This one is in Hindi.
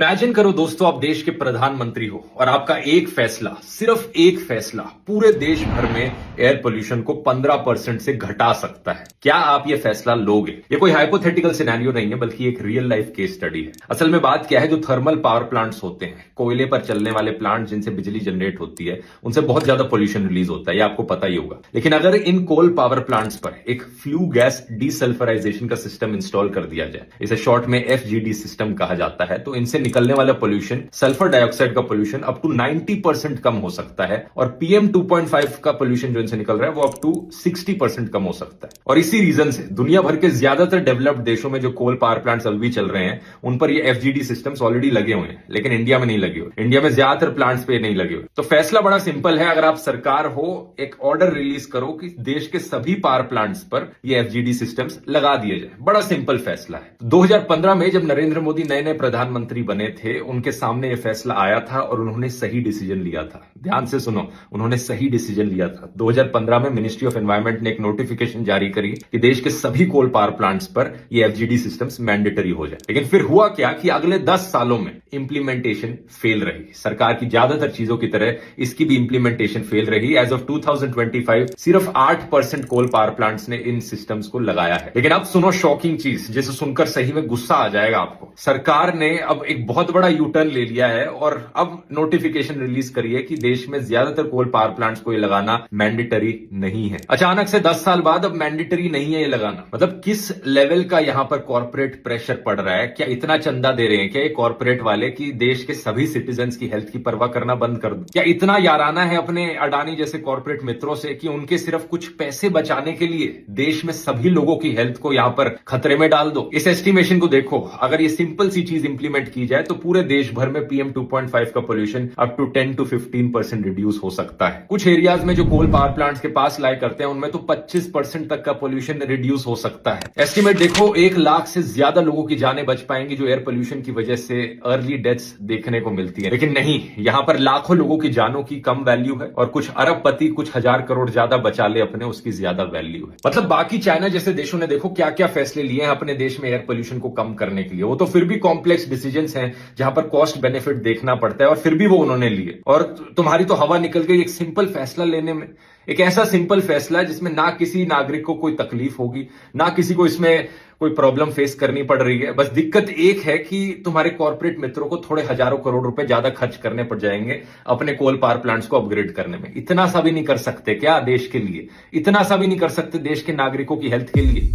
इमेजिन करो दोस्तों, आप देश के प्रधानमंत्री हो और आपका एक फैसला, सिर्फ एक फैसला पूरे देश भर में एयर पोल्यूशन को 15% से घटा सकता है। क्या आप ये फैसला लोगे? ये कोई हाइपोथेटिकल सिनेरियो नहीं है, बल्कि एक रियल लाइफ केस स्टडी है। असल में बात क्या है, जो थर्मल पावर प्लांट्स होते हैं, कोयले पर चलने वाले प्लांट जिनसे बिजली जनरेट होती है, उनसे बहुत ज्यादा पोल्यूशन रिलीज होता है, ये आपको पता ही होगा। लेकिन अगर इन कोल पावर प्लांट्स पर एक फ्लू गैस डीसल्फराइजेशन का सिस्टम इंस्टॉल कर दिया जाए, इसे शॉर्ट में एफजीडी सिस्टम कहा जाता है, तो इनसे निकलने वाला पोल्यूशन, सल्फर डाइऑक्साइड का पोल्यूशन अप टू 90% कम हो सकता है और पीएम 2.5 का पोल्यूशन जो इनसे निकल रहा है वो अप टू 60% कम हो सकता है। और इसी रीजन से दुनिया भर के ज्यादातर डेवलप्ड देशों में जो कोल पावर प्लांट्स अभी भी चल रहे हैं, उन पर ये एफजीडी सिस्टम्स ऑलरेडी लगे हुए हैं, लेकिन इंडिया में नहीं लगे हुए। इंडिया में ज्यादातर प्लांट्स पे नहीं लगे हुए। तो फैसला बड़ा सिंपल है, अगर आप सरकार हो, एक ऑर्डर रिलीज करो कि देश के सभी पावर प्लांट्स पर ये एफजीडी सिस्टम्स लगा दिए जाए। बड़ा सिंपल फैसला है। 2015 में जब नरेंद्र मोदी नए नए प्रधानमंत्री बने थे, उनके सामने यह फैसला आया था और उन्होंने सही डिसीजन लिया था। ध्यान से सुनो, उन्होंने सही डिसीजन लिया था। 2015 में मिनिस्ट्री ऑफ एनवायरमेंट ने एक नोटिफिकेशन जारी करी कि देश के सभी कोल पावर प्लांट्स पर ये एफजीडी सिस्टम्स मैंडेटरी हो जाए। लेकिन फिर हुआ क्या कि अगले 10 सालों में इंप्लीमेंटेशन फेल रही। सरकार की ज्यादातर चीजों की तरह इसकी भी इंप्लीमेंटेशन फेल रही। एज ऑफ 2025 सिर्फ 8% कोल पावर प्लांट्स ने इन सिस्टम्स को लगाया है। लेकिन अब सुनो शॉकिंग चीज, जिसे सुनकर सही में गुस्सा आ जाएगा आपको। सरकार ने अब एक बहुत बड़ा यूटर्न ले लिया है और अब नोटिफिकेशन रिलीज करी है कि देश में ज्यादातर कोल पावर प्लांट्स को ये लगाना मैंडेटरी नहीं है। अचानक से 10 साल बाद अब मैंडेटरी नहीं है ये लगाना। मतलब किस लेवल का यहां पर कॉर्पोरेट प्रेशर पड़ रहा है? क्या इतना चंदा दे रहे हैं क्या ये कॉर्पोरेट वाले कि देश के सभी सिटीजन्स की हेल्थ की परवाह करना बंद कर दो? क्या इतना याराना है अपने अडानी जैसे कॉर्पोरेट मित्रों से कि उनके सिर्फ कुछ पैसे बचाने के लिए देश में सभी लोगों की हेल्थ को यहां पर खतरे में डाल दो? इस एस्टिमेशन को देखो, अगर ये सिंपल सी चीज इंप्लीमेंट की जाए तो पूरे देश भर में पीएम 2.5 का pollution up to 10 to 15% reduce हो सकता है। कुछ एरियाज में जो कोल पावर प्लांट्स के पास लाई करते हैं, उनमें तो 25% तक का पोल्यूशन रिड्यूस हो सकता है। एस्टिमेट देखो, 1 लाख से ज्यादा लोगों की जानें बच पाएंगी जो एयर पोल्यूशन की वजह से अर्ली डेथ्स देखने को मिलती है। लेकिन नहीं, यहां पर लाखों लोगों की जानों की कम वैल्यू है और कुछ अरबपति कुछ हजार करोड़ ज्यादा बचा ले अपने, उसकी ज्यादा वैल्यू है। मतलब बाकी चाइना जैसे देशों ने देखो क्या क्या फैसले लिए हैं अपने देश में एयर पोल्यूशन को कम करने के लिए। वो तो फिर भी कॉम्प्लेक्स डिसीजंस हैं जहां पर कॉस्ट बेनिफिट देखना पड़ता है और फिर भी वो उन्होंने लिए। और तुम्हारी तो हवा निकल गई एक सिंपल फैसला लेने में। एक ऐसा सिंपल फैसला जिसमें ना किसी नागरिक को कोई तकलीफ होगी, ना किसी को इसमें कोई प्रॉब्लम फेस करनी पड़ रही है। बस दिक्कत एक है कि तुम्हारे कॉर्पोरेट मित्रों को थोड़े हजारों करोड़ रुपए ज्यादा खर्च करने पड़ जाएंगे अपने कोल पावर प्लांट्स को अपग्रेड करने में। इतना सा भी नहीं कर सकते क्या देश के लिए? इतना सा भी नहीं कर सकते देश के नागरिकों की हेल्थ के लिए?